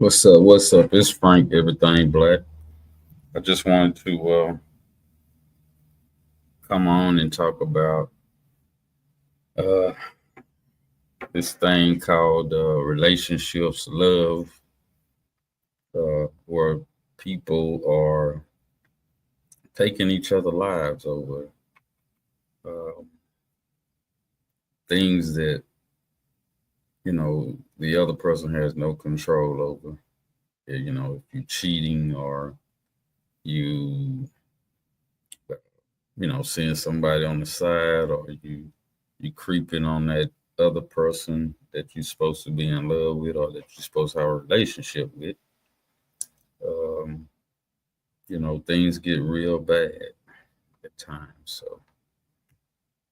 What's up? What's up? It's Frank, Everything Black. I just wanted to come on and talk about uh, this thing called relationships, love, where people are taking each other lives over uh, things that the other person has no control over. If you're cheating or you seeing somebody on the side, or you creeping on that other person that you're supposed to be in love with or that you're supposed to have a relationship with. um, Things get real bad at times. So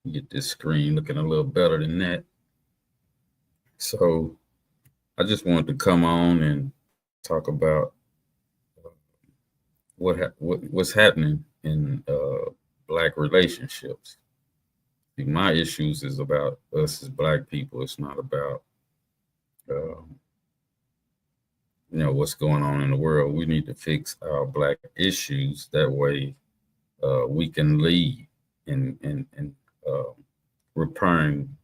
you get this screen looking a little better than that. So I just wanted to come on and talk about what's happening in black relationships. My issues is about us as black people. It's not about um, what's going on in the world. We need to fix our black issues. That way, we can lead in uh, repairing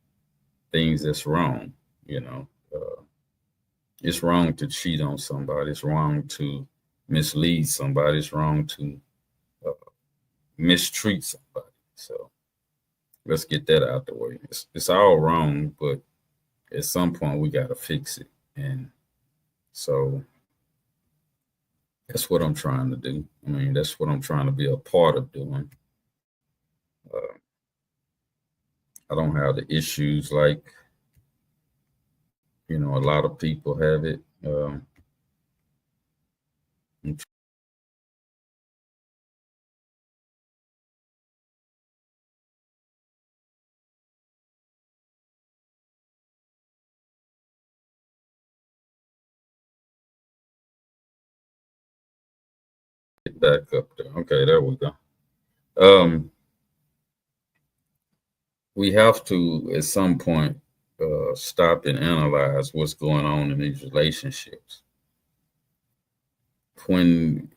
things that's wrong. You know, it's wrong to cheat on somebody. It's wrong to mislead somebody. It's wrong to uh, mistreat somebody. So let's get that out the way. It's all wrong, but at some point we got to fix it. And so that's what I'm trying to do. I mean, that's what I'm trying to be a part of doing. Uh, I don't have the issues like, a lot of people have it. Get back up there. Okay, there we go. Um, we have to, at some point, stop and analyze what's going on in these relationships. When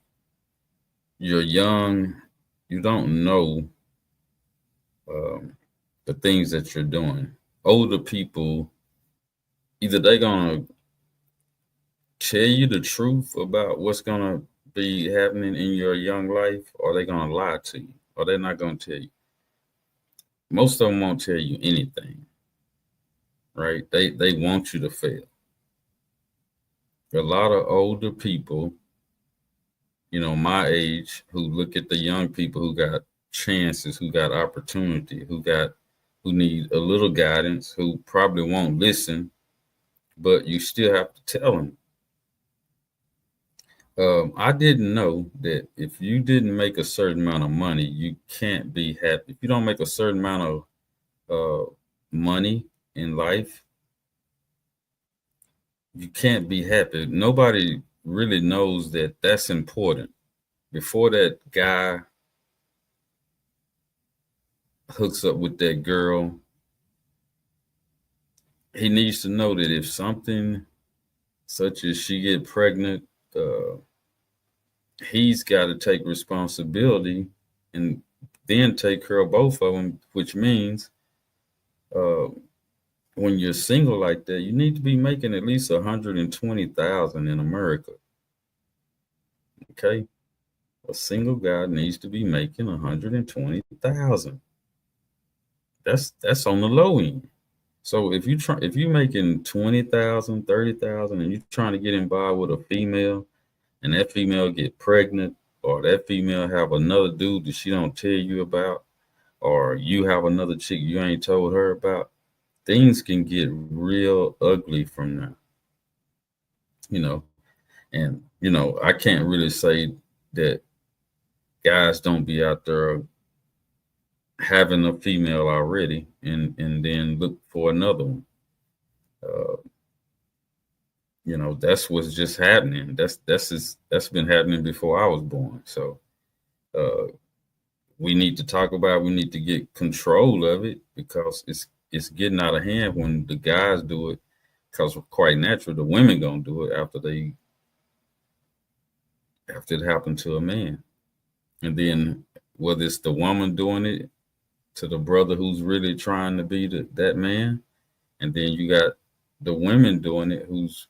you're young, you don't know um, the things that you're doing. Older people, either they're gonna tell you the truth about what's gonna be happening in your young life, or they're gonna lie to you, or they're not gonna tell you. Most of them won't tell you anything, right? They want you to fail. A lot of older people, my age, who look at the young people who got chances, who got opportunity, who need a little guidance, who probably won't listen, but you still have to tell them. I didn't know that if you didn't make a certain amount of money, you can't be happy. If you don't make a certain amount of money in life, you can't be happy. Nobody really knows that that's important. Before that guy hooks up with that girl, he needs to know that if something such as she get pregnant, he's got to take responsibility and then take care of both of them, which means uh, when you're single like that, you need to be making at least 120,000 in America. Okay, a single guy needs to be making 120,000. That's on the low end. So if you're making 20,000, 30,000, and you're trying to get involved with a female, and that female get pregnant, or that female have another dude that she don't tell you about, or you have another chick you ain't told her about, things can get real ugly from there, you know. And, I can't really say that guys don't be out there having a female already and then look for another one. Uh, that's what's just happening. That's been happening before I was born. So uh, we need to talk about. We need to get control of it because it's getting out of hand when the guys do it. Because quite natural, the women gonna do it after it happened to a man, and then whether it's the woman doing it to the brother who's really trying to be that man, and then you got the women doing it who's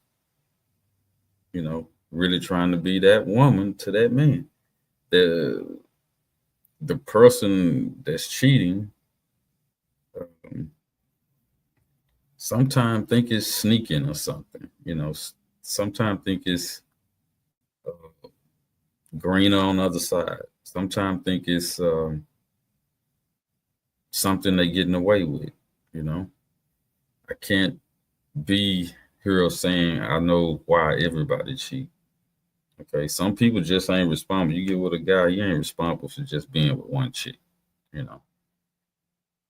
really trying to be that woman to that man. The person that's cheating um, sometimes think it's sneaking or something. Sometimes think it's uh, greener on the other side. Sometimes think it's something they're getting away with. I can't be here saying I know why everybody cheat. Okay, some people just ain't responsible. You get with a guy, you ain't responsible for just being with one chick, you know.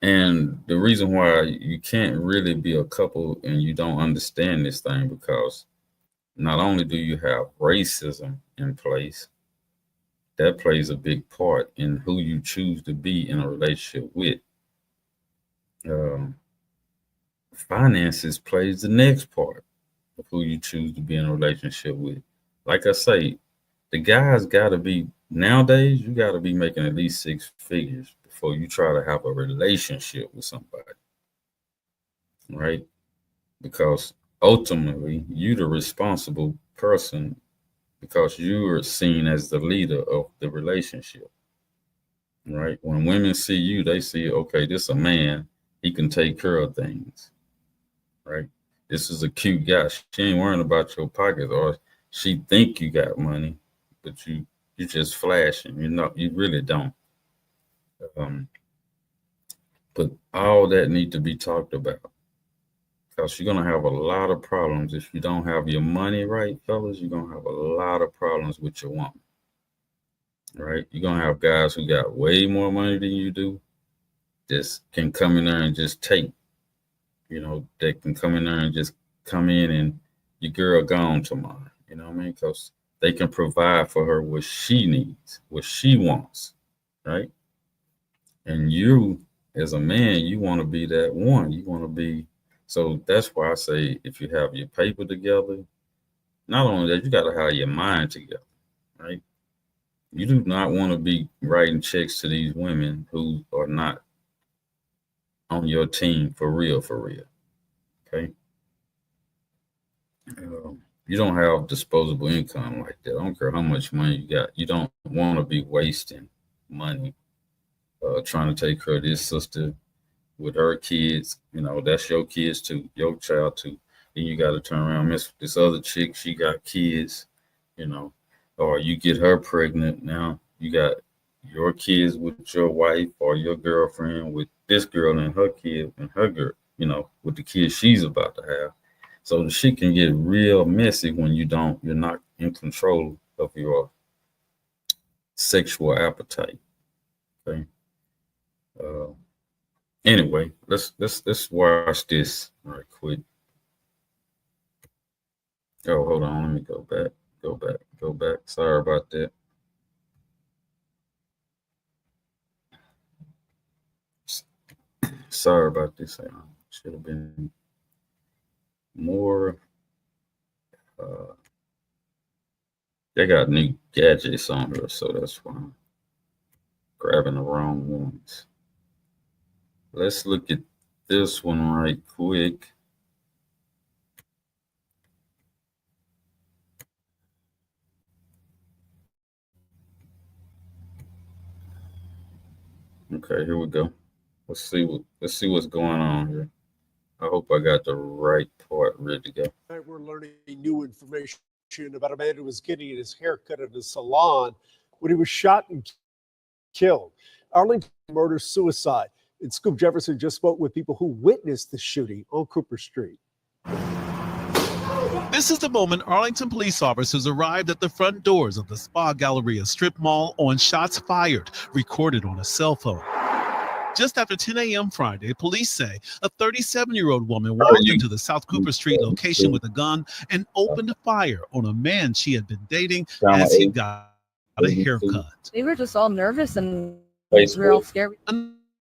And the reason why you can't really be a couple and you don't understand this thing because not only do you have racism in place, that plays a big part in who you choose to be in a relationship with. Um, Finances plays the next part of who you choose to be in a relationship with. Like I say, the guys got to be nowadays. You got to be making at least six figures before you try to have a relationship with somebody, right? Because ultimately, you the responsible person because you are seen as the leader of the relationship, right? When women see you, they see, okay, this a man. He can take care of things, right? This is a cute guy. She ain't worrying about your pockets, or she think you got money, but you just flashing. You really don't. Um, but all that need to be talked about because you're gonna have a lot of problems if you don't have your money right, fellas. You're gonna have a lot of problems with your woman, right? You're gonna have guys who got way more money than you do, just can come in there and just take. They can come in there and just come in and your girl gone tomorrow. You know what I mean? Because they can provide for her what she needs, what she wants, right? And you, as a man, you want to be that one. You want to be. So that's why I say if you have your paper together, not only that, you got to have your mind together, right? You do not want to be writing checks to these women who are not on your team for real, for real. Okay. You don't have disposable income like that. I don't care how much money you got. You don't want to be wasting money trying to take care of this sister with her kids. That's your kids too, your child too. Then you got to turn around, miss this other chick. She got kids, you know, or you get her pregnant. Now you got your kids with your wife or your girlfriend with this girl and her kid and her girl, with the kids she's about to have. So the shit can get real messy when you're not in control of your sexual appetite. Okay. Uh, anyway, let's watch this right quick. Oh, hold on. Let me go back. Sorry about that. Sorry about this. Should have been more. They got new gadgets on here, so that's why I'm grabbing the wrong ones. Let's look at this one right quick. Okay, here we go. Let's see what's going on here. I hope I got the right part ready to go. We're learning new information about a man who was getting his hair cut at a salon when he was shot and killed. Arlington murder-suicide. And Scoop Jefferson just spoke with people who witnessed the shooting on Cooper Street. This is the moment Arlington police officers arrived at the front doors of the Spa Galleria strip mall on shots fired, recorded on a cell phone. Just after 10 a.m. Friday, police say a 37-year-old woman walked into the South Cooper Street location with a gun and opened fire on a man she had been dating as he got a haircut. They were just all nervous and we were all scared.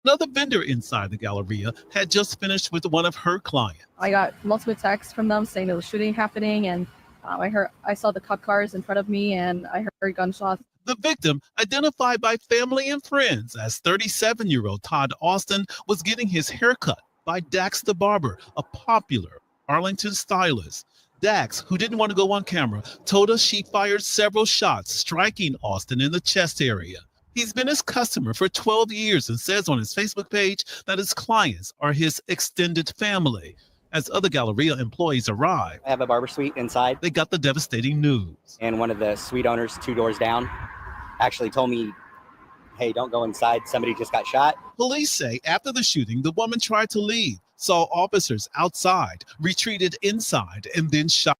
Another vendor inside the Galleria had just finished with one of her clients. I got multiple texts from them saying there was shooting happening, and I saw the cop cars in front of me, and I heard gunshots. The victim, identified by family and friends as 37-year-old Todd Austin, was getting his haircut by Dax the barber, a popular Arlington stylist. Dax, who didn't want to go on camera, told us she fired several shots, striking Austin in the chest area. He's been his customer for 12 years and says on his Facebook page that his clients are his extended family. As other Galleria employees arrived, I have a barber suite inside. They got the devastating news. And one of the suite owners 2 doors down actually told me, hey, don't go inside. Somebody just got shot. Police say after the shooting, the woman tried to leave, saw officers outside, retreated inside, and then shot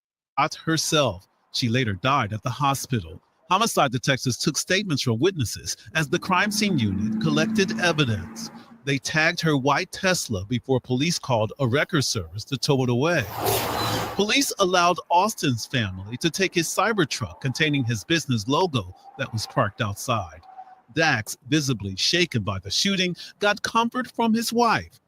herself. She later died at the hospital. Homicide detectives took statements from witnesses as the crime scene unit collected evidence. They tagged her white Tesla before police called a wrecker service to tow it away. Police allowed Austin's family to take his Cybertruck containing his business logo that was parked outside. Dax, visibly shaken by the shooting, got comfort from his wife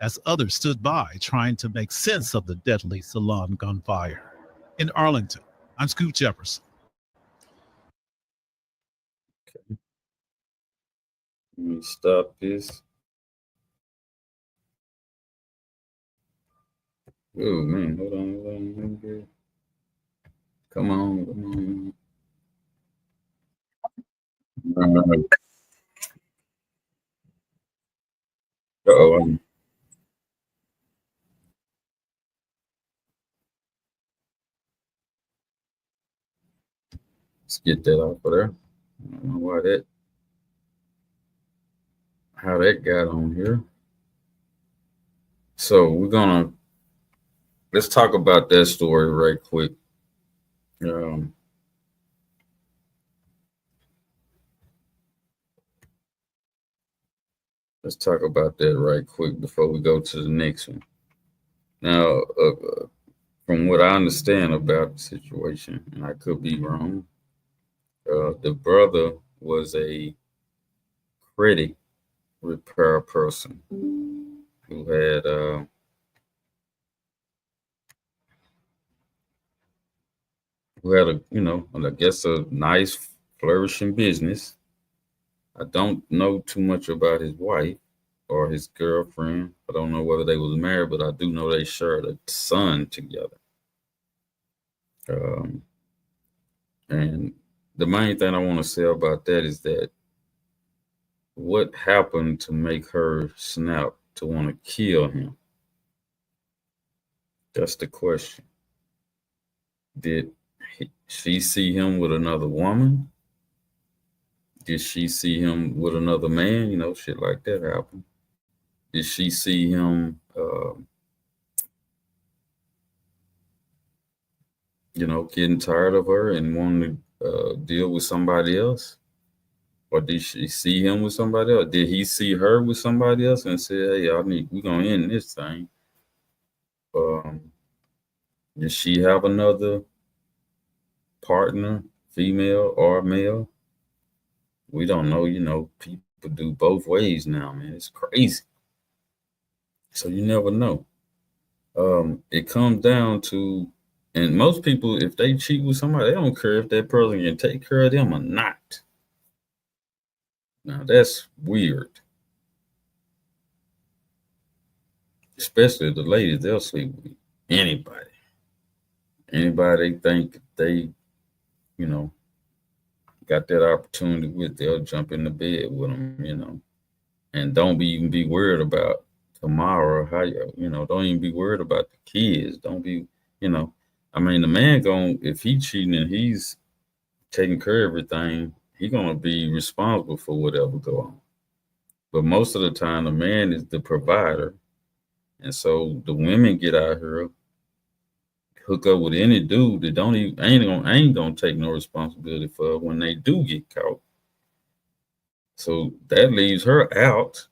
as others stood by trying to make sense of the deadly salon gunfire. In Arlington, I'm Scoop Jefferson. Let me stop this. Oh man, hold on. Come on. Uh-oh. Let's get that off of there. I don't know how that got on here. So let's talk about that story right quick. Let's talk about that right quick before we go to the next one. Now, from what I understand about the situation, and I could be wrong, the brother was a credit repair person who had I guess a nice flourishing business. I don't know too much about his wife or his girlfriend. I don't know whether they was married, but I do know they shared a son together. And the main thing I want to say about that is that what happened to make her snap to want to kill him? That's the question. Did she see him with another woman? Did she see him with another man? You know, shit like that happen. Did she see him, getting tired of her and wanting to deal with somebody else? Or did she see him with somebody else? Did he see her with somebody else and say, hey, we're going to end this thing? Did she have another partner, female or male? We don't know. People do both ways now, man. It's crazy. So you never know. It comes down to, and most people, if they cheat with somebody, they don't care if that person can take care of them or not. Now that's weird. Especially the ladies, they'll sleep with anybody. Anybody they think they, got that opportunity with, they'll jump in the bed with them, and don't even be worried about tomorrow. Don't even be worried about the kids. Don't be, the man if he cheating and he's taking care of everything, he gonna be responsible for whatever go on. But most of the time, the man is the provider. And so the women get out here, hook up with any dude that don't even ain't gonna take no responsibility for when they do get caught. So that leaves her out.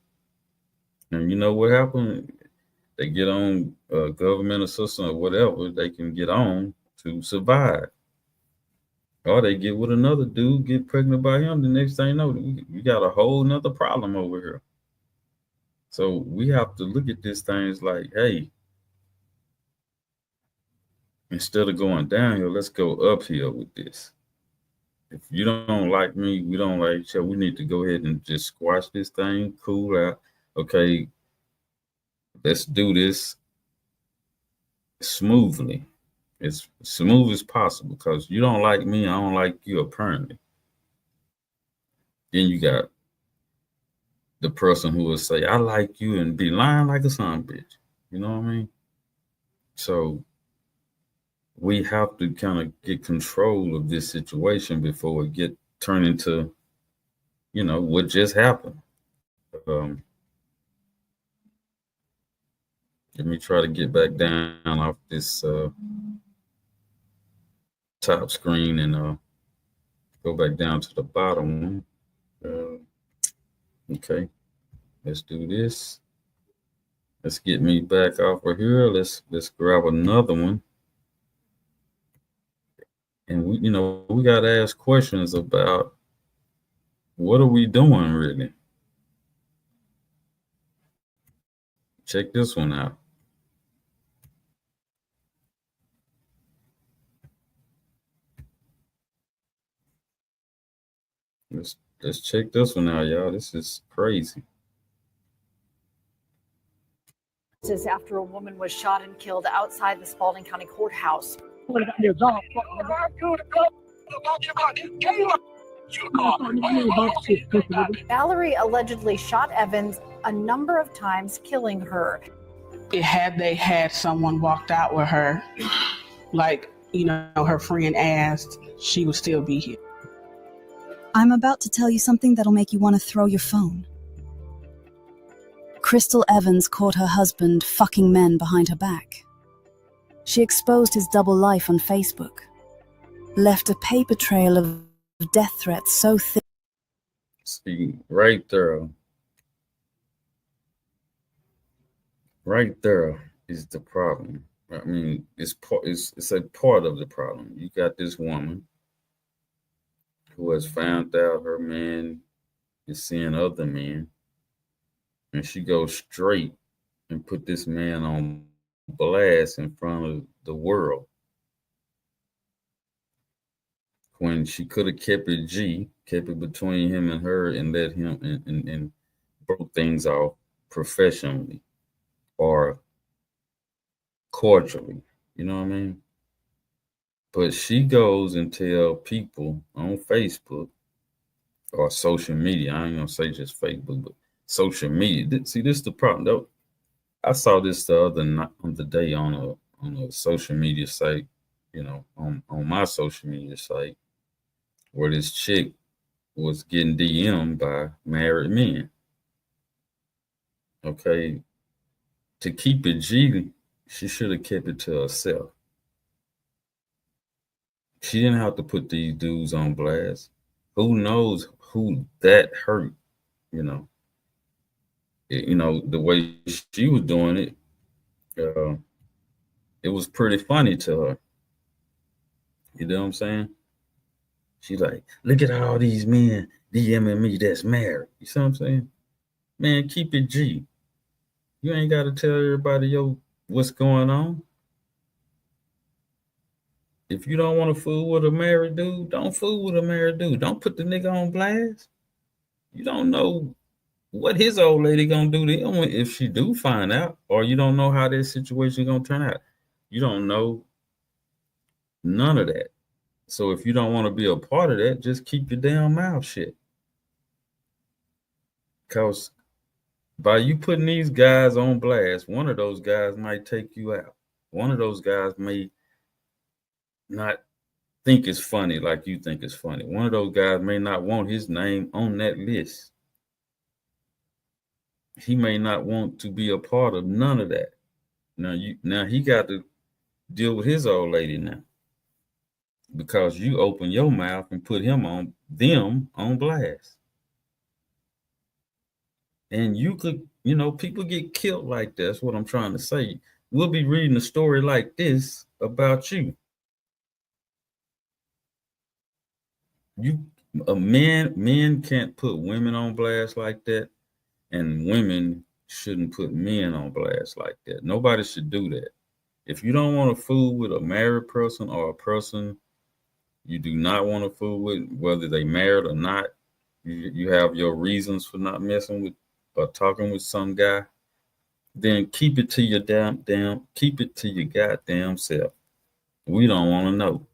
And you know what happened? They get on government assistance or whatever they can get on to survive. Or they get with another dude, get pregnant by him. The next thing you know, we got a whole nother problem over here. So we have to look at these things like, hey, instead of going downhill, let's go uphill with this. If you don't like me, we don't like each other, we need to go ahead and just squash this thing, cool out. Okay, let's do this smoothly, as smooth as possible, because you don't like me, I don't like you, apparently. Then you got the person who will say, I like you, and be lying like a son bitch. You know what I mean? So we have to kind of get control of this situation before it get turned into, you know, what just happened. Let me try to get back down off this top screen and go back down to the bottom one. Okay, let's do this. Let's get me back off of here. Let's grab another one. And we got to ask questions about what are we doing really? Check this one out. Let's check this one out, y'all. This is crazy. This is after a woman was shot and killed outside the Spalding County Courthouse. Valerie allegedly shot Evans a number of times, killing her. Had they had someone walked out with her, like, her friend asked, she would still be here. I'm about to tell you something that'll make you want to throw your phone. Crystal Evans caught her husband fucking men behind her back. She exposed his double life on Facebook, left a paper trail of death threats so thick. See, right there is the problem. I mean, it's a part of the problem. You got this woman who has found out her man is seeing other men, and she goes straight and put this man on blast in front of the world, when she could have kept it between him and her, and let him and broke things off professionally or cordially. You know what I mean? But she goes and tell people on Facebook or social media. I ain't gonna say just Facebook, but social media. See, this is the problem, though. I saw this the other day on a social media site, on my social media site, where this chick was getting DM'd by married men. Okay, to keep it G, she should have kept it to herself. She didn't have to put these dudes on blast. Who knows who that hurt, the way she was doing it, it was pretty funny to her. You know what I'm saying? She's like, look at all these men DMing me that's married. You see what I'm saying? Man, keep it G. You ain't got to tell everybody, what's going on. If you don't want to fool with a married dude, don't fool with a married dude. Don't put the nigga on blast. You don't know what his old lady gonna do to him if she do find out, or you don't know how that situation gonna turn out. You don't know none of that. So if you don't want to be a part of that, just keep your damn mouth shut. Because by you putting these guys on blast, one of those guys might take you out. One of those guys may not think it's funny like you think it's funny. One of those guys may not want his name on that list. he may not want to be a part of none of that. Now he got to deal with his old lady now, because you open your mouth and put them on blast. And you could, people get killed like that. That's what I'm trying to say. We'll be reading a story like this about you. Men can't put women on blast like that, and women shouldn't put men on blast like that. Nobody should do that. If you don't want to fool with a married person or a person you do not want to fool with, whether they married or not, you have your reasons for not messing with or talking with some guy, then keep it to your goddamn self. We don't want to know.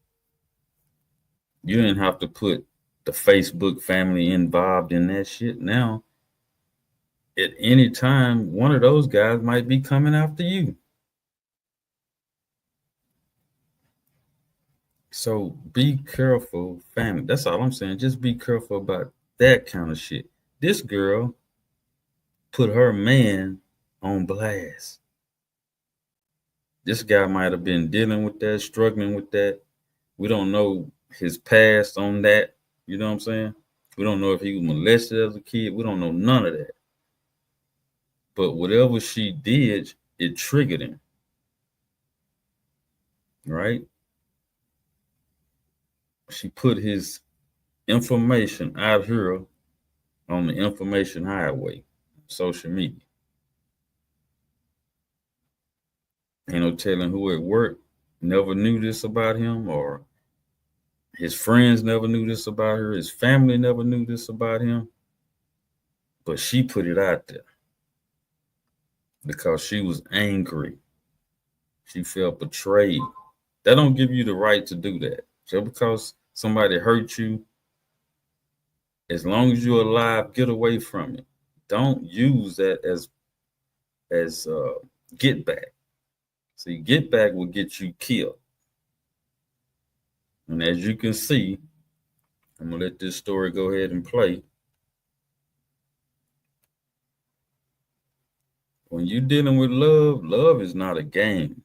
You didn't have to put the Facebook family involved in that shit. Now, at any time, one of those guys might be coming after you. So be careful, family. That's all I'm saying. Just be careful about that kind of shit. This girl put her man on blast. This guy might have been dealing with that, struggling with that. We don't know his past on that. You know what I'm saying? We don't know if he was molested as a kid. We don't know none of that. But whatever she did, it triggered him. Right? She put his information out here on the information highway, social media. Ain't no telling who at work never knew this about him, or his friends never knew this about her. His family never knew this about him. But she put it out there because she was angry. She felt betrayed. That don't give you the right to do that. Just because somebody hurt you, as long as you're alive, get away from it. Don't use that as get back. See, get back will get you killed. And as you can see, I'm gonna let this story go ahead and play. When you're dealing with love, love is not a game.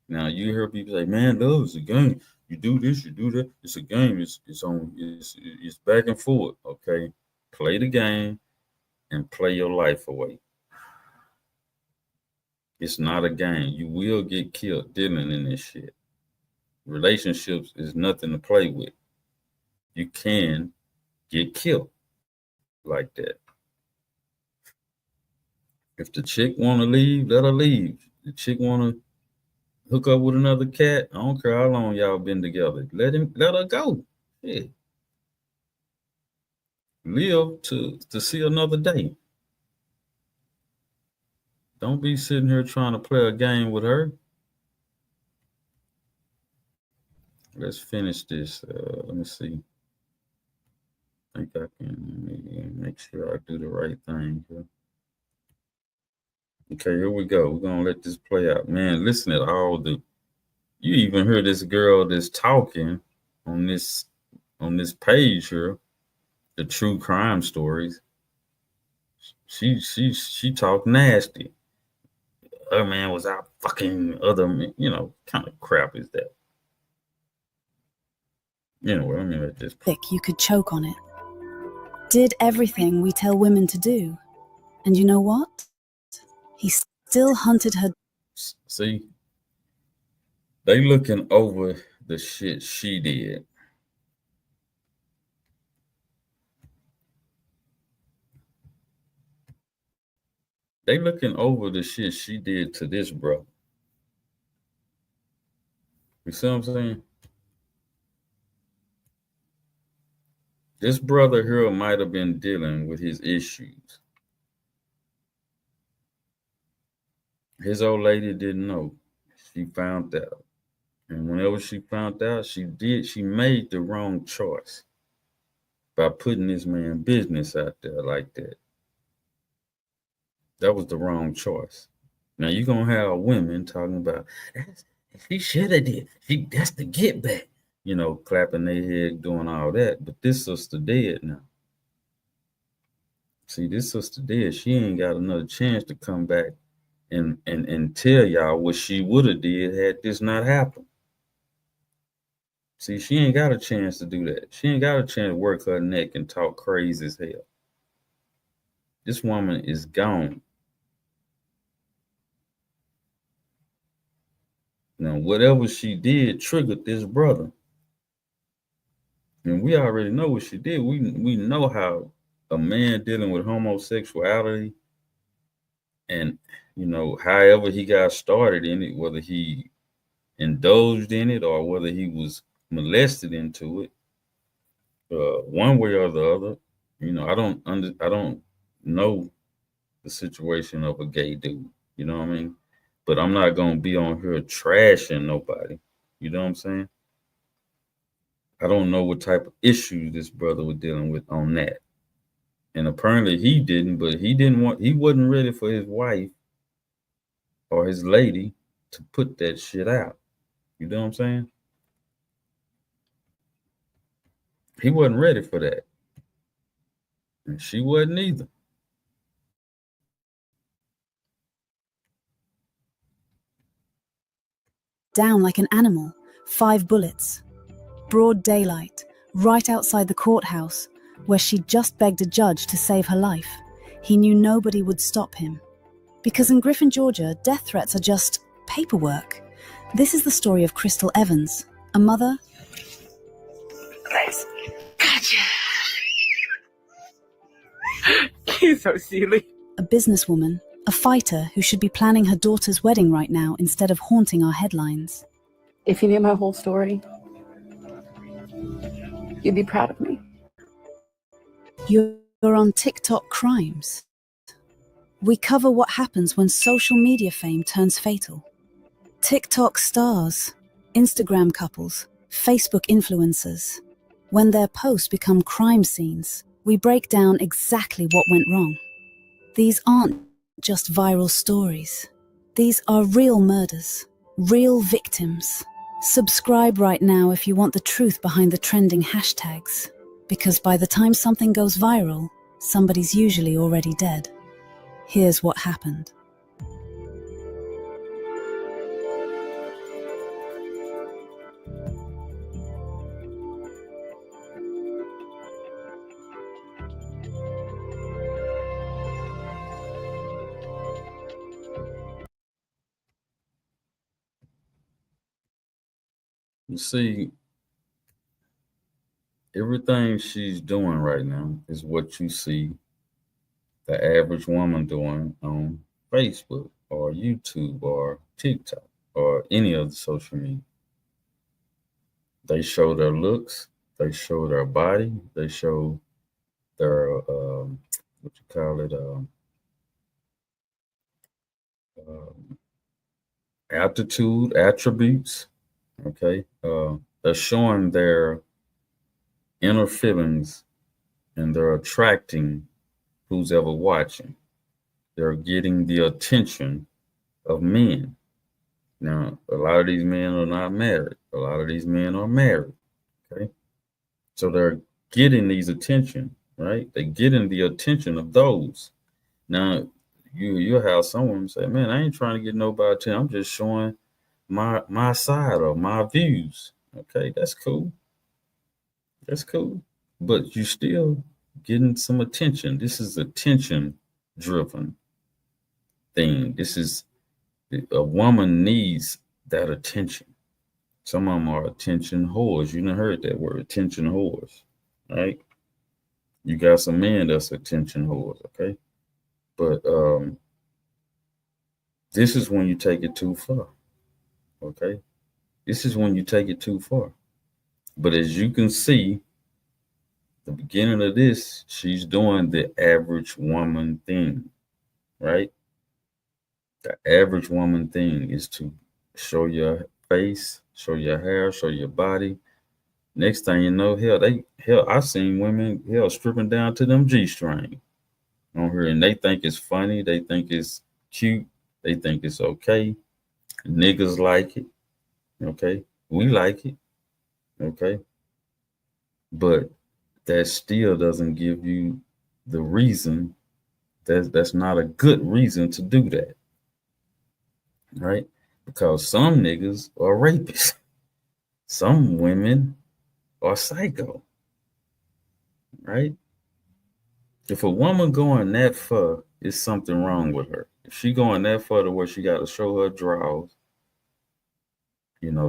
Now you hear people say, "Man, love is a game. You do this, you do that. It's a game. It's back and forth." Okay, play the game and play your life away. It's not a game. You will get killed dealing in this shit. Relationships is nothing to play with. You can get killed like that. If the chick want to leave, let her leave. The chick want to hook up with another cat, I don't care how long y'all been together. Let her go. Yeah. Live to see another day. Don't be sitting here trying to play a game with her. Let's finish this. Let me see. I think I can make sure I do the right thing here. Okay, here we go. We're gonna let this play out. Man, listen to all the. You even hear this girl that's talking on this page here, the true crime stories. She talk nasty. Her man was out fucking other men. Kind of crap is that? Anyway, let me let this. Thick, you could choke on it. Did everything we tell women to do, and you know what? He still hunted her. See, they looking over the shit she did. They looking over the shit she did to this brother. You see what I'm saying? This brother here might have been dealing with his issues. His old lady didn't know. She found out. And whenever she found out, she made the wrong choice by putting this man's business out there like that. That was the wrong choice. Now you're gonna have women talking about she should have did. That's the get back. Clapping their head, doing all that. But this sister dead now. See, this sister dead. She ain't got another chance to come back and tell y'all what she would have did had this not happened. See, she ain't got a chance to do that. She ain't got a chance to work her neck and talk crazy as hell. This woman is gone. Now, whatever she did triggered this brother. And we already know what she did. We know how a man dealing with homosexuality and, you know, however he got started in it, whether he indulged in it or whether he was molested into it, one way or the other. You know, I don't know the situation of a gay dude. You know what I mean? But I'm not gonna be on here trashing nobody. You know what I'm saying? I don't know what type of issues this brother was dealing with on that. And apparently he didn't, but he wasn't ready for his wife or his lady to put that shit out. You know what I'm saying? He wasn't ready for that. And she wasn't either. Down like an animal, 5 bullets. Broad daylight, right outside the courthouse, where she just begged a judge to save her life. He knew nobody would stop him. Because in Griffin, Georgia, death threats are just paperwork. This is the story of Crystal Evans, a mother. Nice. Gotcha. You're so silly. A businesswoman, a fighter who should be planning her daughter's wedding right now instead of haunting our headlines. If you knew my whole story, you'd be proud of me. You're on TikTok Crimes. We cover what happens when social media fame turns fatal. TikTok stars, Instagram couples, Facebook influencers. When their posts become crime scenes, we break down exactly what went wrong. These aren't just viral stories. These are real murders, real victims. Subscribe right now if you want the truth behind the trending hashtags. Because by the time something goes viral, somebody's usually already dead. Here's what happened. You see, everything she's doing right now is what you see the average woman doing on Facebook or YouTube or TikTok or any other social media. They show their looks, they show their body, they show their aptitude, attributes. Okay, they're showing their inner feelings, and they're attracting who's ever watching. They're getting the attention of men. Now, a lot of these men are not married. A lot of these men are married. Okay, so they're getting these attention, right? They're getting the attention of those. Now, you'll have someone say, "Man, I ain't trying to get nobody attention. I'm just showing my side or my views." Okay, that's cool. That's cool. But you still getting some attention. This is attention driven thing. This is a woman needs that attention. Some of them are attention whores. You done heard that word, attention whores, right? You got some men that's attention whores, okay? But this is when you take it too far. Okay, this is when you take it too far. But as you can see, the beginning of this, she's doing the average woman thing, right? The average woman thing is to show your face, show your hair, show your body. Next thing you know, I've seen women stripping down to them G-string on her, and they think it's funny, they think it's cute, they think it's okay. Niggas like it, okay? We like it, okay? But that still doesn't give you the reason that's not a good reason to do that, right? Because some niggas are rapists. Some women are psycho, right? If a woman going that far, it's something wrong with her. If she going that far to where she got to show her drawers,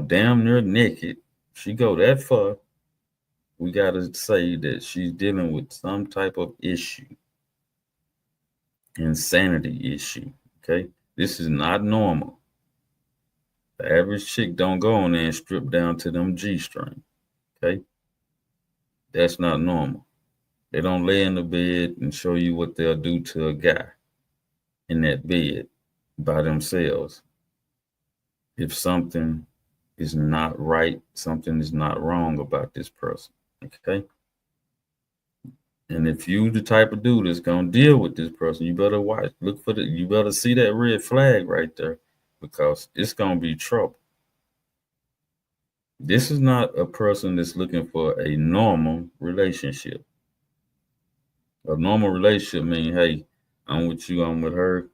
damn near naked, she go that far, we got to say that she's dealing with some type of issue, insanity issue, okay? This is not normal. The average chick don't go on there and strip down to them G-string, okay? That's not normal. They don't lay in the bed and show you what they'll do to a guy in that bed by themselves. If something is not right, something is not wrong about this person, okay? And if you the type of dude that's gonna deal with this person, you better watch. You better see that red flag right there, because it's gonna be trouble. This is not a person that's looking for a normal relationship. A normal relationship means, hey, I'm with you, I'm with her.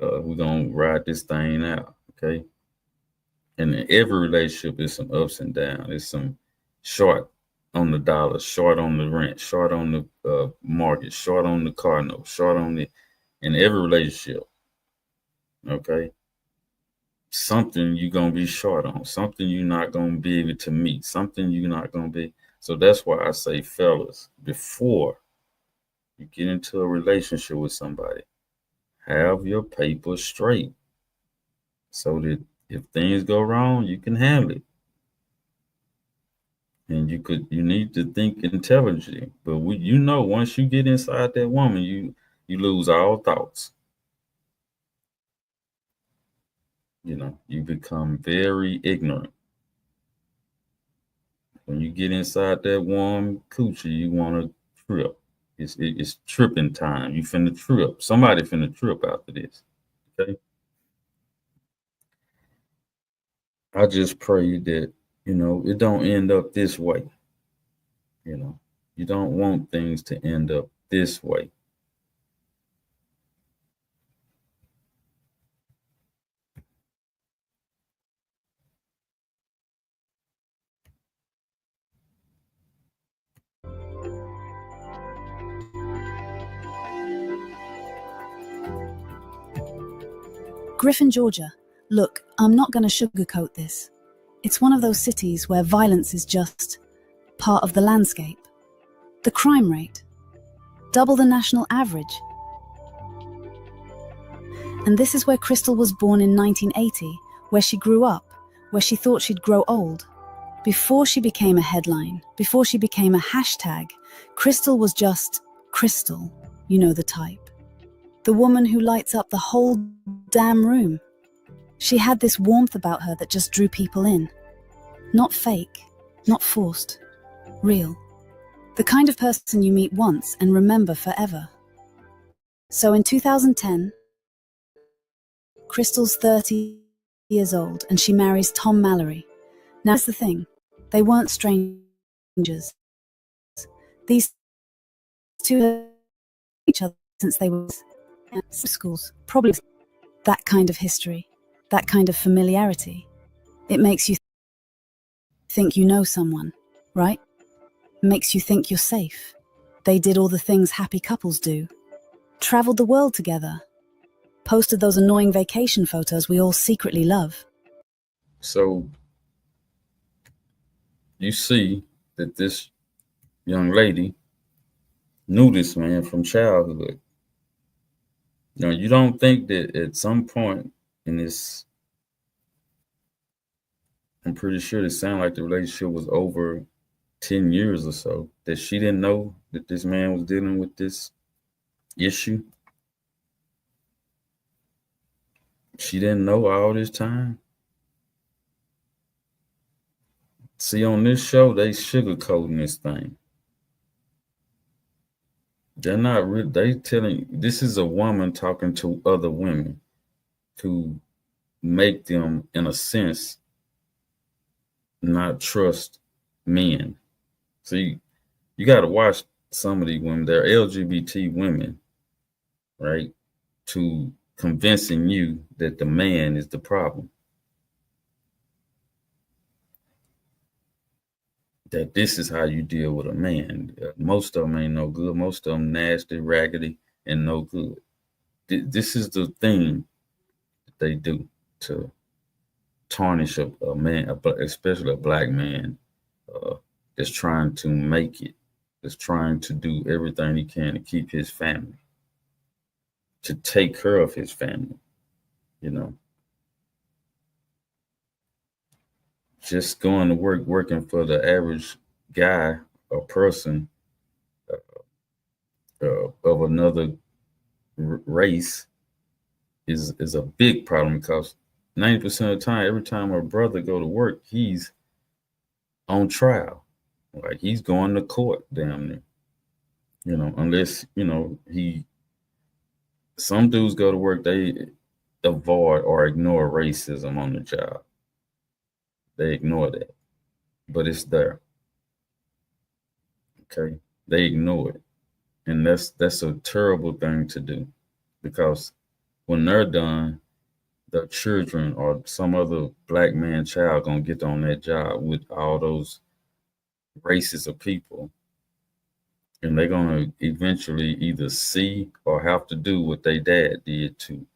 We're gonna ride this thing out, okay? And in every relationship, there's some ups and downs. There's some short on the dollar, short on the rent, short on the mortgage, short on the car note, short on in every relationship, okay? Something you're gonna be short on, something you're not gonna be able to meet, something you're not gonna be. So that's why I say, fellas, before you get into a relationship with somebody, have your papers straight so that if things go wrong, you can handle it. And you need to think intelligently. But once you get inside that woman, you lose all thoughts. You become very ignorant. When you get inside that warm coochie, you want to trip. It's tripping time. You finna trip. Somebody finna trip after this. Okay. I just pray that, it don't end up this way. You don't want things to end up this way. Griffin, Georgia. Look, I'm not going to sugarcoat this. It's one of those cities where violence is just part of the landscape. The crime rate, double the national average. And this is where Crystal was born in 1980, where she grew up, where she thought she'd grow old. Before she became a headline, before she became a hashtag, Crystal was just Crystal, you know the type. The woman who lights up the whole damn room. She had this warmth about her that just drew people in. Not fake, not forced, real. The kind of person you meet once and remember forever. So in 2010, Crystal's 30 years old and she marries Tom Mallory. Now that's the thing, they weren't strangers. These two had each other since they were in schools. Probably that kind of history, that kind of familiarity. It makes you think you know someone, right? Makes you think you're safe. They did all the things happy couples do. Traveled the world together. Posted those annoying vacation photos we all secretly love. So you see that this young lady knew this man from childhood. You don't think that at some point in this, I'm pretty sure it sounded like the relationship was over 10 years or so, that she didn't know that this man was dealing with this issue? She didn't know all this time? See, on this show, they sugarcoating this thing. They're not really, they telling, this is a woman talking to other women to make them, in a sense, not trust men. See, you got to watch some of these women, they're LGBT women, right? To convincing you that the man is the problem. That this is how you deal with a man. Most of them ain't no good. Most of them nasty, raggedy, and no good. This is the thing that they do to tarnish a man, especially a black man that's trying to make it, that's trying to do everything he can to keep his family, to take care of his family, you know. Just going to work, working for the average guy or person of another race is a big problem, because 90% of the time, every time a brother go to work, he's on trial. Like, he's going to court damn near. You know, unless, you know, some dudes go to work, they avoid or ignore racism on the job. They ignore that, but it's there. Okay, they ignore it, and that's a terrible thing to do, because when they're done, the children or some other black man child gonna get on that job with all those races of people, and they're gonna eventually either see or have to do what their dad did to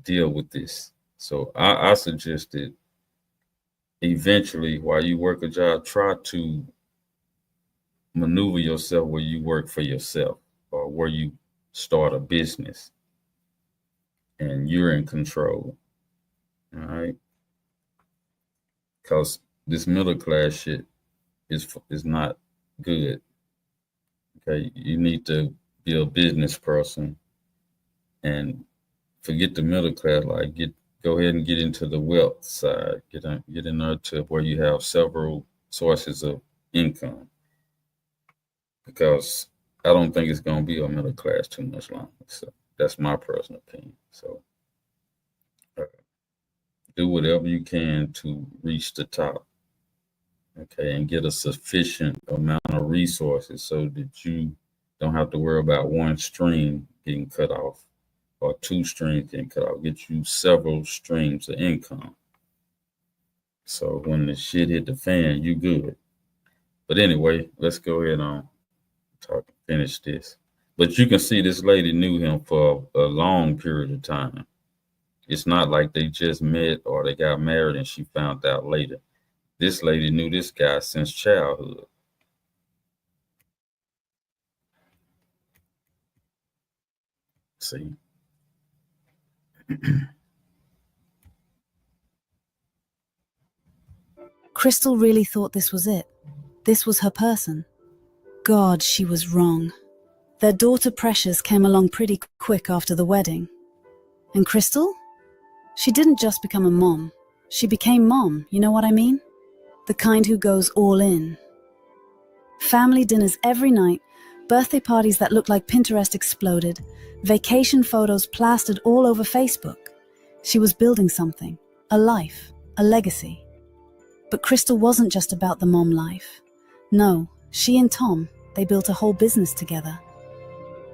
deal with this. So I suggested, eventually, while you work a job, try to maneuver yourself where you work for yourself, or where you start a business and you're in control. All right, because this middle class shit is not good. Okay, you need to be a business person and forget the middle class. Like, go ahead and get into the wealth side. Get in there to where you have several sources of income, because I don't think it's going to be a middle class too much longer. So that's my personal opinion. So do whatever you can to reach the top, okay, and get a sufficient amount of resources so that you don't have to worry about one stream getting cut off or two streams getting cut off. Get you several streams of income, so when the shit hit the fan, you good. But anyway, let's go ahead and finish this. But you can see this lady knew him for a long period of time. It's not like they just met or they got married and she found out later. This lady knew this guy since childhood. See? Crystal really thought this was it. This was her person. God, she was wrong. Their daughter Precious came along pretty quick after the wedding. And Crystal? She didn't just become a mom. She became mom, you know what I mean? The kind who goes all in. Family dinners every night, birthday parties that looked like Pinterest exploded, vacation photos plastered all over Facebook. She was building something, a life, a legacy. But Crystal wasn't just about the mom life. No, she and Tom, they built a whole business together.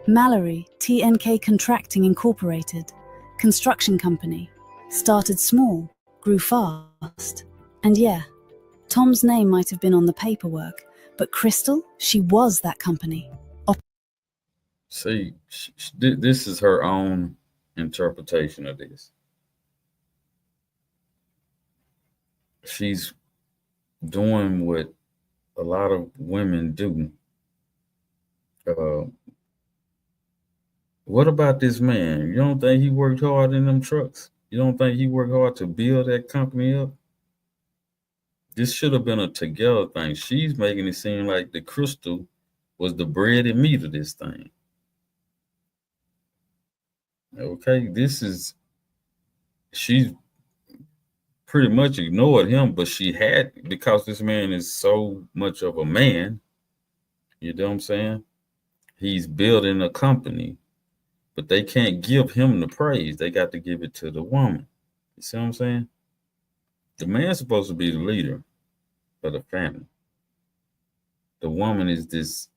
Mallory, TNK Contracting Incorporated, construction company. Started small, grew fast. And yeah, Tom's name might have been on the paperwork, but Crystal, she was that company. See, this is her own interpretation of this. She's doing what a lot of women do. What about this man? You don't think he worked hard in them trucks? You don't think he worked hard to build that company up? This should have been a together thing. She's making it seem like the Crystal was the bread and meat of this thing. Okay, she's pretty much ignored him, but she had, because this man is so much of a man, you know what I'm saying? He's building a company, but they can't give him the praise. They got to give it to the woman. You see what I'm saying? The man's supposed to be the leader of the family. The woman is this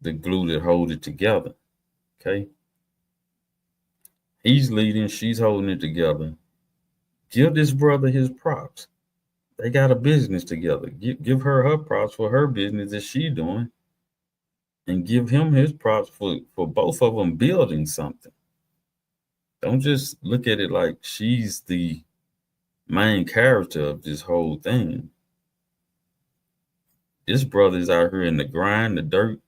the glue that hold it together. Okay. He's leading, she's holding it together. Give this brother his props. They got a business together. Give her props for her business that she's doing, and give him his props for both of them building something. Don't just look at it like she's the main character of this whole thing. This brother's out here in the grind, the dirt,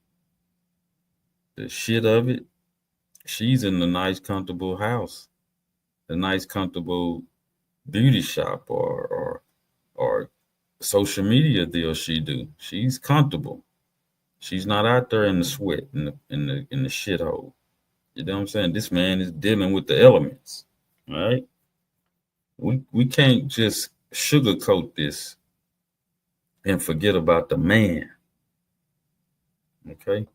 the shit of it. She's in the nice, comfortable house, the nice, comfortable beauty shop or social media deal she do. She's comfortable. She's not out there in the sweat, in the shithole. You know what I'm saying? This man is dealing with the elements. All right. We can't just sugarcoat this and forget about the man. Okay.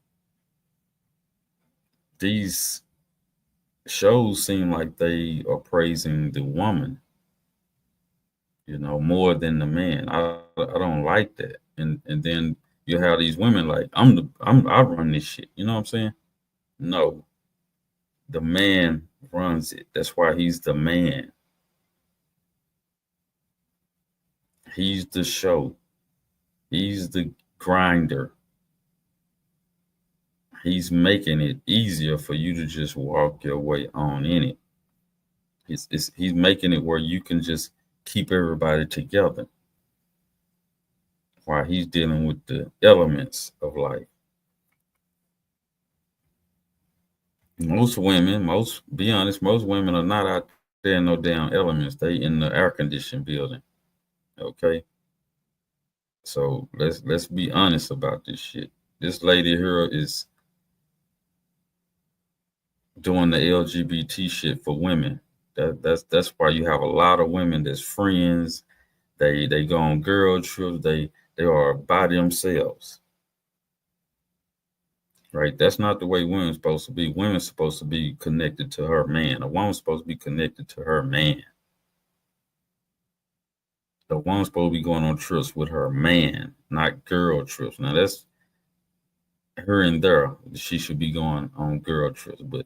These shows seem like they are praising the woman, more than the man. I don't like that. And then you have these women like, I run this shit. You know what I'm saying? No. The man runs it. That's why he's the man. He's the show. He's the grinder. He's making it easier for you to just walk your way on in it. He's making it where you can just keep everybody together while he's dealing with the elements of life. Most women are not out there in no damn elements. They in the air conditioned building. Okay. So let's be honest about this shit. This lady here is doing the LGBT shit for women. That's why you have a lot of women that's friends. They go on girl trips. They are by themselves. Right? That's not the way women's supposed to be. Women's supposed to be connected to her man. A woman's supposed to be connected to her man. The woman's supposed to be going on trips with her man, not girl trips. Now that's her and there. She should be going on girl trips, but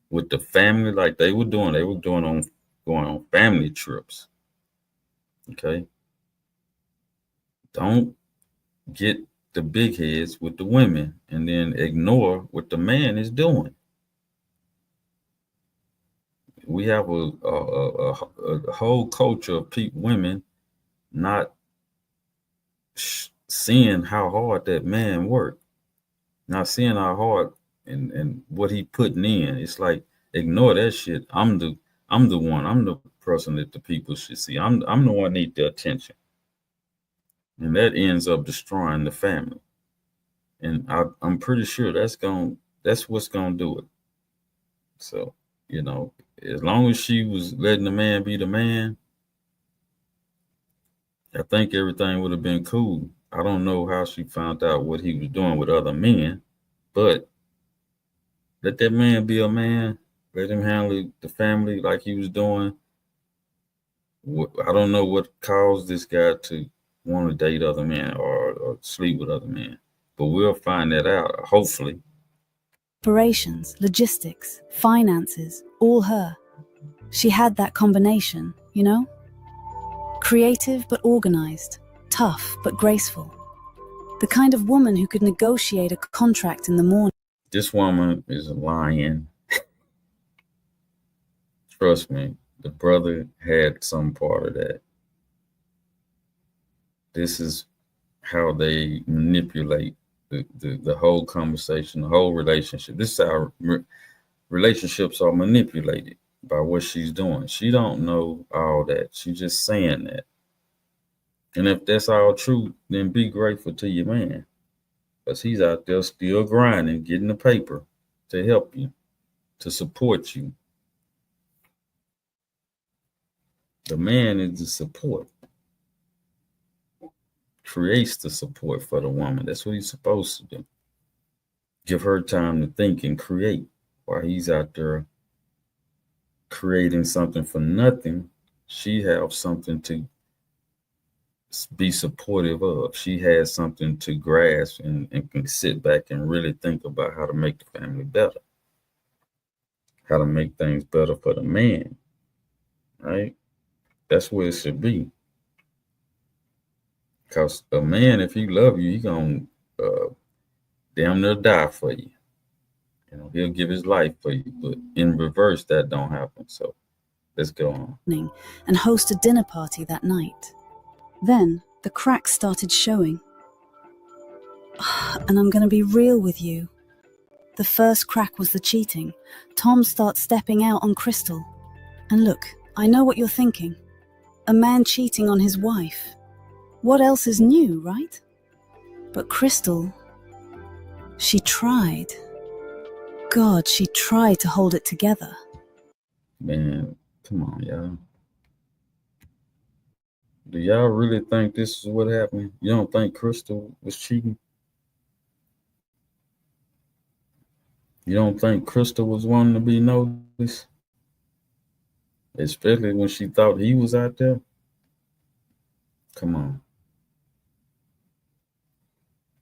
with the family, like they were going on family trips. Okay. Don't get the big heads with the women and then ignore what the man is doing. We have a whole culture of women not seeing how hard that man worked, not seeing how hard and what he putting in. It's like, ignore that shit. I'm the one. I'm the person that the people should see. I'm the one that need the attention. And that ends up destroying the family. And I'm pretty sure that's what's gonna do it. So, as long as she was letting the man be the man, I think everything would have been cool. I don't know how she found out what he was doing with other men, but let that man be a man. Let him handle the family like he was doing. I don't know what caused this guy to want to date other men or sleep with other men, but we'll find that out, hopefully. Operations, logistics, finances, all her. She had that combination, Creative but organized, tough but graceful. The kind of woman who could negotiate a contract in the morning. This woman is a lion. Trust me, the brother had some part of that. This is how they manipulate the whole conversation, the whole relationship. This is how relationships are manipulated, by what she's doing. She don't know all that. She's just saying that. And if that's all true, then be grateful to your man, because he's out there still grinding, getting the paper to help you, to support you. The man is the support. Creates the support for the woman. That's what he's supposed to do. Give her time to think and create while he's out there creating something for nothing. She have something to be supportive of. She has something to grasp and can sit back and really think about how to make the family better, how to make things better for the man, right? That's where it should be. Because a man, if he love you, he gonna damn near die for you. You know, he'll give his life for you. But in reverse, that don't happen. So let's go on. And host a dinner party that night. Then the cracks started showing. And I'm going to be real with you. The first crack was the cheating. Tom starts stepping out on Crystal. And look, I know what you're thinking. A man cheating on his wife. What else is new, right? But Crystal, she tried. God, she tried to hold it together. Man, come on, y'all. Do y'all really think this is what happened? You don't think Crystal was cheating? You don't think Crystal was wanting to be noticed? Especially when she thought he was out there? Come on.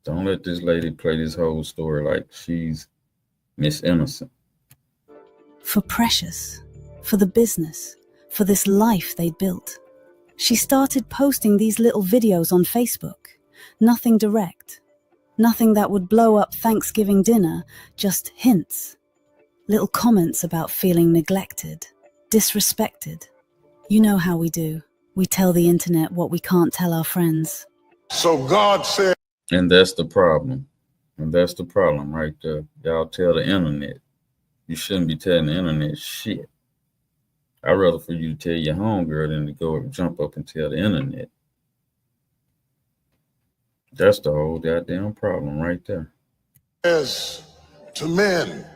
Don't let this lady play this whole story like she's Miss Innocent. For Precious, for the business, for this life they'd built. She started posting these little videos on Facebook. Nothing direct. Nothing that would blow up Thanksgiving dinner, just hints. Little comments about feeling neglected, disrespected. You know how we do. We tell the internet what we can't tell our friends. So God said... And that's the problem. And that's the problem right there. Y'all tell the internet. You shouldn't be telling the internet shit. I'd rather for you to tell your homegirl than to go and jump up and tell the internet. That's the whole goddamn problem right there. As to men,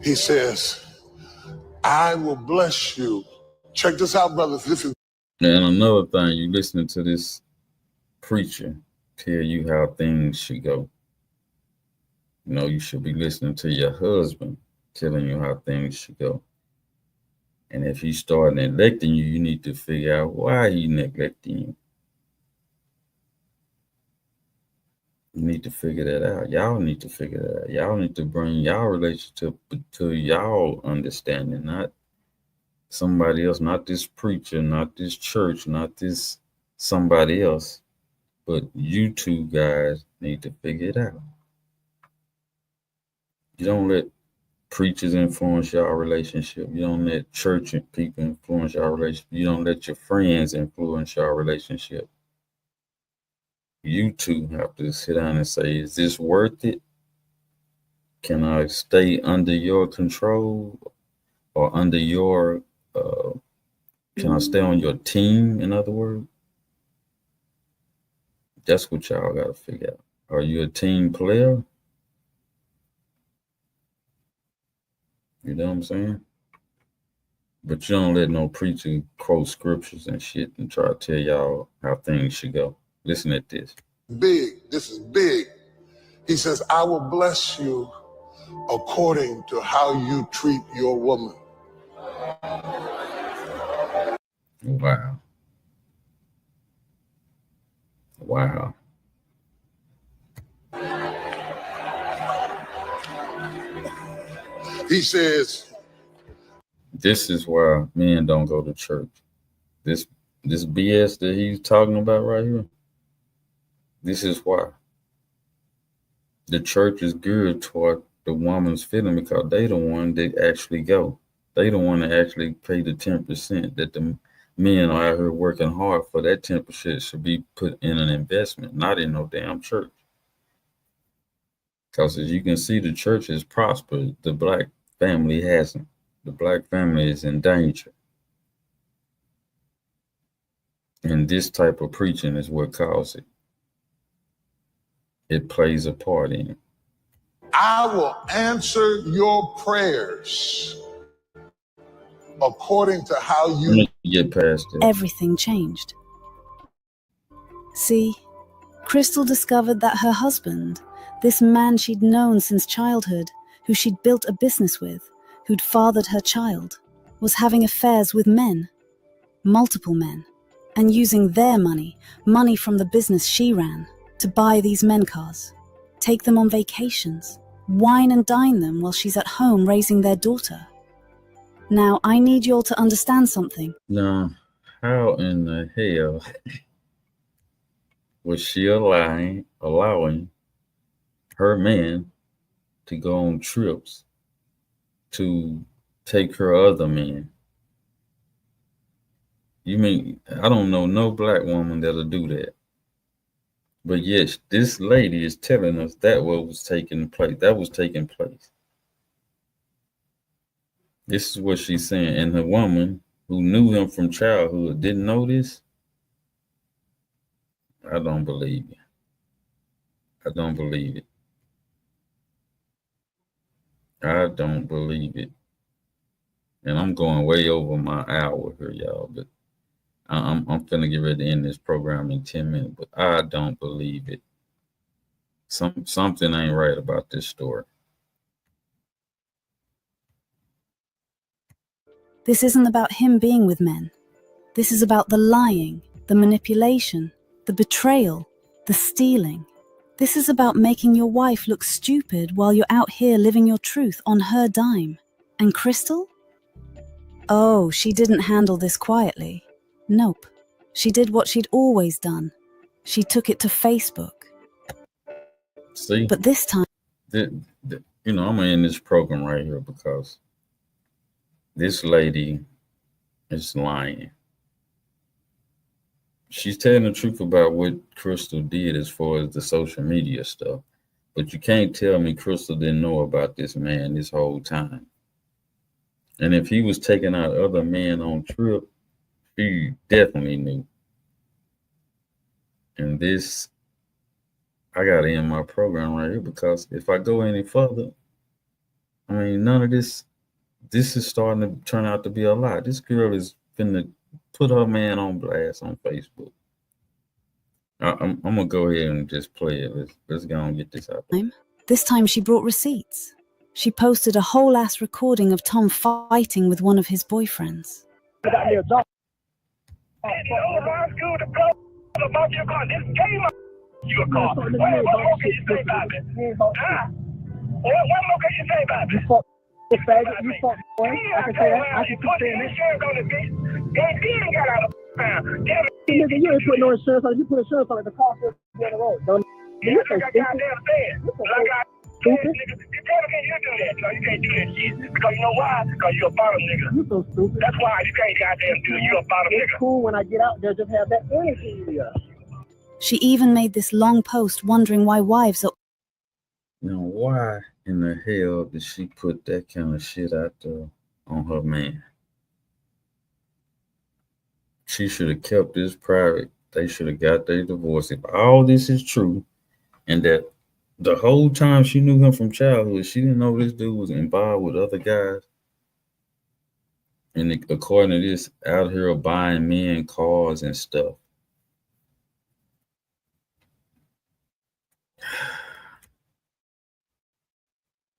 he says, I will bless you. Check this out, brothers. Listen. And another thing, you listening to this preacher tell you how things should go. You know, you should be listening to your husband telling you how things should go. And if he start neglecting you, you need to figure out why he neglecting you. You need to figure that out. Y'all need to figure that out. Y'all need to bring y'all relationship to y'all understanding, not somebody else, not this preacher, not this church, not this somebody else. But you two guys need to figure it out. You don't let preachers influence your relationship. You don't let church and people influence your relationship. You don't let your friends influence your relationship. You two have to sit down and say, is this worth it? Can I stay under your control or under your, can I stay on your team, in other words? That's what y'all got to figure out. Are you a team player? You know what I'm saying? But you don't let no preacher quote scriptures and shit and try to tell y'all how things should go. Listen at this. Big. This is big. He says, I will bless you according to how you treat your woman. Wow. Wow. He says, this is why men don't go to church. This BS that he's talking about right here. This is why. The church is geared toward the woman's feeling because they the one that actually go. They the one that actually pay the 10% that the men are out here working hard for. That 10% should be put in an investment, not in no damn church. Because as you can see, the church has prospered. The black family hasn't. The black family is in danger. And this type of preaching is what caused it. It plays a part in it. I will answer your prayers according to how you... Let me get past it. Everything changed. See, Crystal discovered that her husband, this man she'd known since childhood, who she'd built a business with, who'd fathered her child, was having affairs with men. Multiple men. and using their money from the business she ran, to buy these men cars, take them on vacations, wine and dine them while she's at home raising their daughter. Now, I need you all to understand something. Now, how in the hell was she allowing her man to go on trips to take her other men? You mean, I don't know no black woman that'll do that. But yes, this lady is telling us that was taking place. This is what she's saying. And the woman who knew him from childhood didn't know this? I don't believe it. I don't believe it. I don't believe it. And I'm going way over my hour here, y'all, but I'm finna get ready to end this program in 10 minutes, but I don't believe it. Something ain't right about this story. This isn't about him being with men. This is about the lying, the manipulation, the betrayal, the stealing. This is about making your wife look stupid while you're out here living your truth on her dime. And Crystal? Oh, she didn't handle this quietly. Nope. She did what she'd always done. She took it to Facebook. See? But this time... I'm going to end this program right here because this lady is lying. She's telling the truth about what Crystal did as far as the social media stuff. But you can't tell me Crystal didn't know about this man this whole time. And if he was taking out other men on trip, she definitely knew. And this, I got to end my program right here because if I go any further, I mean, none of this is starting to turn out to be a lie. This girl is finna put her man on blast on Facebook. I'm going to go ahead and just play it. Let's go and get this out there. This time she brought receipts. She posted a whole ass recording of Tom fighting with one of his boyfriends. She even made this long post wondering why wives are... Now, why in the hell did she put that kind of shit out there on her man? She should have kept this private. They should have got their divorce. If all this is true, and that the whole time she knew him from childhood, she didn't know this dude was involved with other guys. And according to this, out here buying men cars and stuff.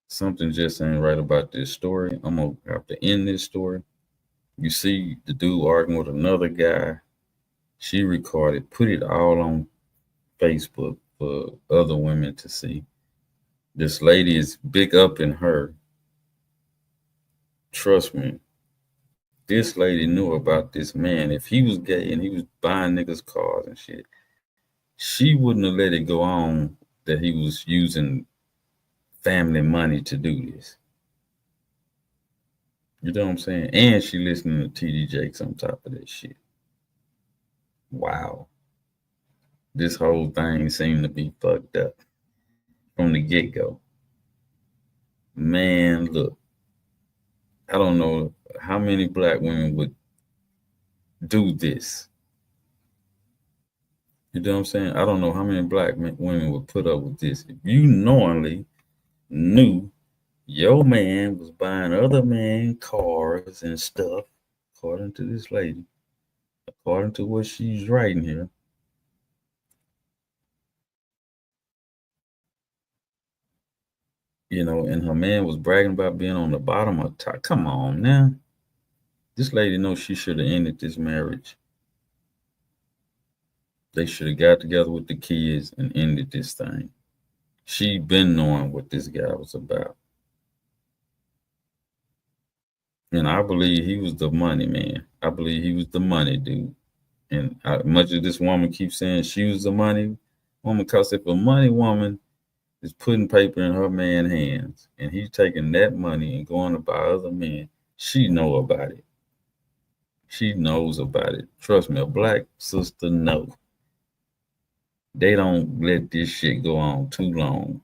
Something just ain't right about this story. I'm going to have to end this story. You see the dude arguing with another guy. She recorded, put it all on Facebook for other women to see. This lady is big up in her. Trust me. This lady knew about this man. If he was gay and he was buying niggas cars and shit, she wouldn't have let it go on that he was using family money to do this. You know what I'm saying? And she listening to TD Jakes on top of that shit. Wow. This whole thing seemed to be fucked up from the get-go. Man, look. I don't know how many black women would do this. You know what I'm saying? I don't know how many black women would put up with this. If you knowingly knew your man was buying other men cars and stuff, according to this lady, according to what she's writing here. You know, and her man was bragging about being on the bottom of top. Come on now. This lady knows she should have ended this marriage They should have got together with the kids and ended this thing. She been knowing what this guy was about. And I believe he was the money man. I believe he was the money dude. And much as this woman keeps saying she was the money woman, because if a money woman is putting paper in her man's hands and he's taking that money and going to buy other men, she know about it. She knows about it. Trust me, a black sister know. They don't let this shit go on too long.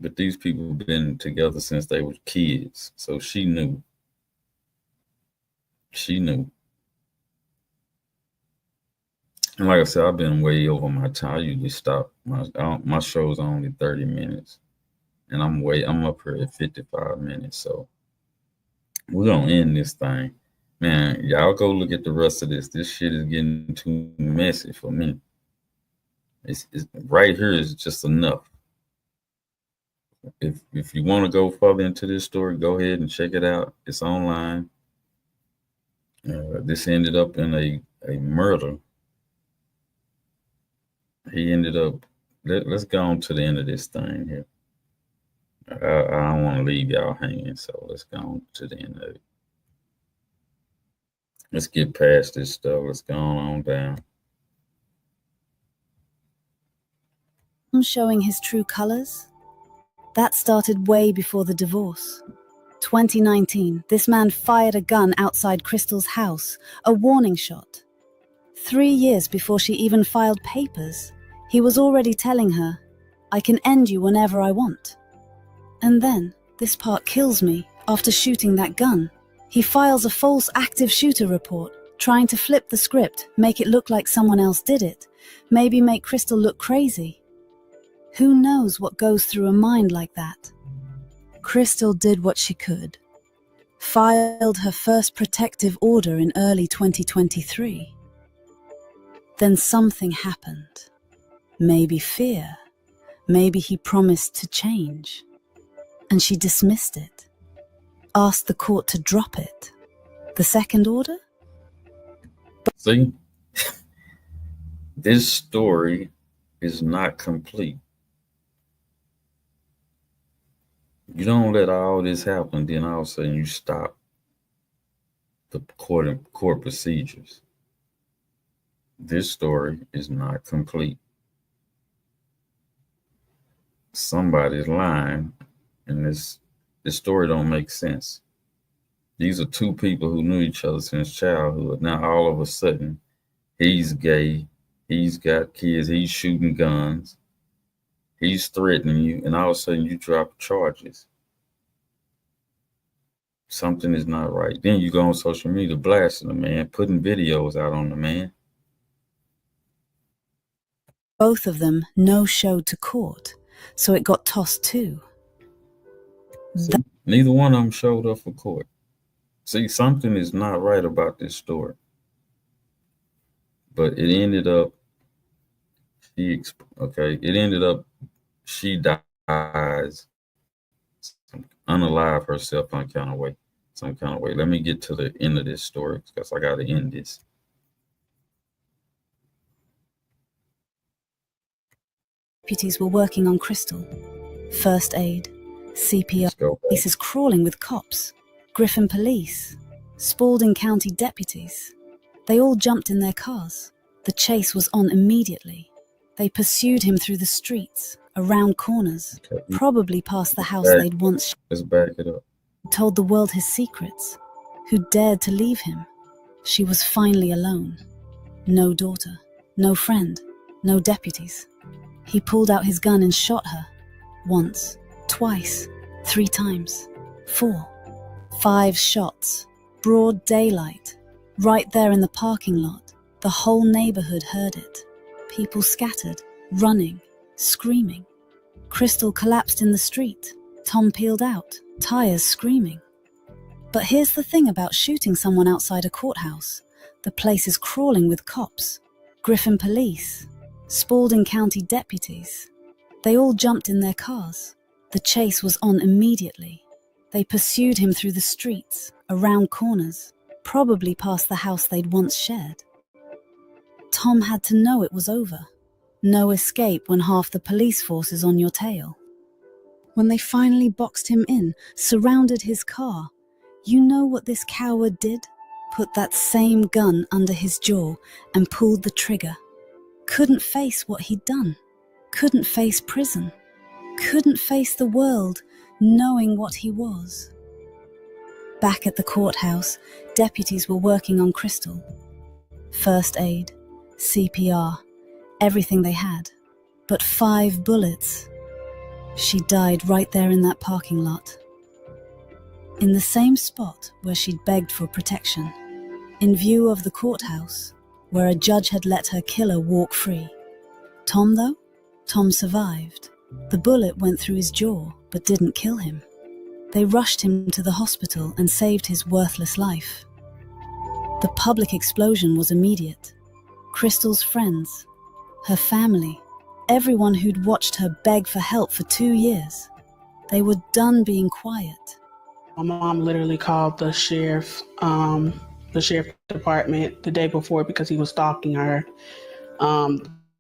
But these people have been together since they were kids. So she knew. She knew. And like I said, I've been way over my time. I usually stop. My show's only 30 minutes. And I'm up here at 55 minutes. So we're going to end this thing. Man, y'all go look at the rest of this. This shit is getting too messy for me. It's right here is just enough. If you want to go further into this story, go ahead and check it out. It's online. This ended up in a murder. He ended up. Let's go on to the end of this thing here. I don't want to leave y'all hanging, so let's go on to the end of it. Let's get past this stuff. Let's go on down. Showing his true colors? That started way before the divorce. 2019, this man fired a gun outside Crystal's house, a warning shot. 3 years before she even filed papers, he was already telling her, "I can end you whenever I want." And then, this part kills me, after shooting that gun, he files a false active shooter report, trying to flip the script, make it look like someone else did it, maybe make Crystal look crazy. Who knows what goes through a mind like that? Crystal did what she could. Filed her first protective order in early 2023. Then something happened. Maybe fear. Maybe he promised to change. And she dismissed it. Asked the court to drop it. The second order? See? This story is not complete. You don't let all this happen, then all of a sudden you stop the court procedures. This story is not complete. Somebody's lying, and this story don't make sense. These are two people who knew each other since childhood. Now all of a sudden, he's gay, he's got kids, he's shooting guns, he's threatening you, and all of a sudden you drop charges. Something is not right. Then you go on social media blasting the man, putting videos out on the man. Both of them no-showed to court, so it got tossed too. See, neither one of them showed up for court. See, something is not right about this story. But it ended up, she dies, unalive herself some kind of way. Let me get to the end of this story because I got to end this. Deputies were working on Crystal. First aid, CPR, cases crawling with cops, Griffin police, Spalding County deputies. They all jumped in their cars. The chase was on immediately. They pursued him through the streets, around corners, probably past the house they'd once. Let's back it up. Told the world his secrets. Who dared to leave him? She was finally alone. No daughter, no friend, no deputies. He pulled out his gun and shot her. Once, twice, 3 times, 4, 5 shots. Broad daylight. Right there in the parking lot. The whole neighborhood heard it. People scattered, running, screaming. Crystal collapsed in the street. Tom peeled out, tires screaming. But here's the thing about shooting someone outside a courthouse. The place is crawling with cops. Griffin police. Spalding County deputies. They all jumped in their cars. The chase was on immediately. They pursued him through the streets, around corners, probably past the house they'd once shared. Tom had to know it was over. No escape when half the police force is on your tail. When they finally boxed him in, surrounded his car, you know what this coward did? Put that same gun under his jaw and pulled the trigger. Couldn't face what he'd done. Couldn't face prison. Couldn't face the world knowing what he was. Back at the courthouse, deputies were working on Crystal. First aid, CPR, everything they had. But 5 bullets. She died right there in that parking lot. In the same spot where she'd begged for protection. In view of the courthouse, where a judge had let her killer walk free. Tom, though? Tom survived. The bullet went through his jaw, but didn't kill him. They rushed him to the hospital and saved his worthless life. The public explosion was immediate. Crystal's friends, her family, everyone who'd watched her beg for help for 2 years. They were done being quiet. My mom literally called the sheriff department the day before because he was stalking her.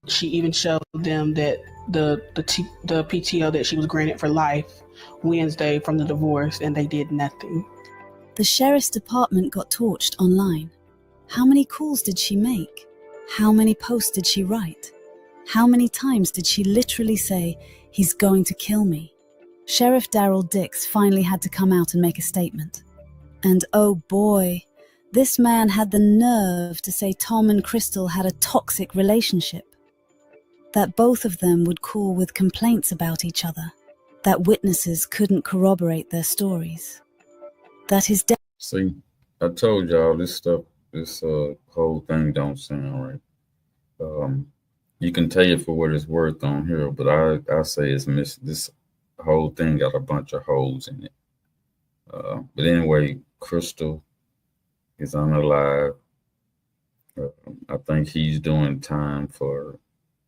She even showed them that the PTO that she was granted for life Wednesday from the divorce, and they did nothing. The sheriff's department got torched online. How many calls did she make? How many posts did she write? How many times did she literally say, "He's going to kill me"? Sheriff Daryl Dix finally had to come out and make a statement. And oh boy, this man had the nerve to say Tom and Crystal had a toxic relationship. That both of them would call with complaints about each other. That witnesses couldn't corroborate their stories. That his death... See, I told y'all this stuff, this whole thing don't sound right. You can take it for what it's worth on here, but I say it's this whole thing got a bunch of holes in it. But anyway, Crystal is unalive. I think he's doing time for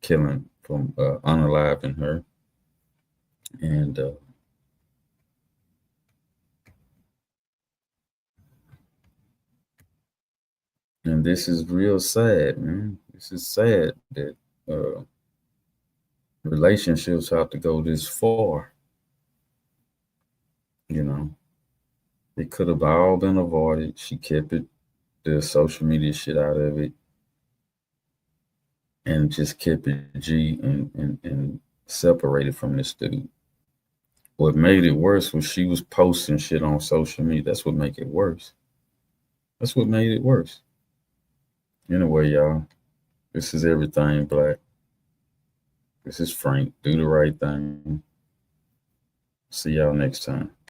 killing, from unaliving her. And this is real sad, man. This is sad that relationships have to go this far. You know, it could have all been avoided. She kept the social media shit out of it, and just kept it G and separated from this dude. What made it worse was she was posting shit on social media. That's what made it worse. That's what made it worse. Anyway, y'all, this is Everything Black. This is Frank. Do the right thing. See y'all next time.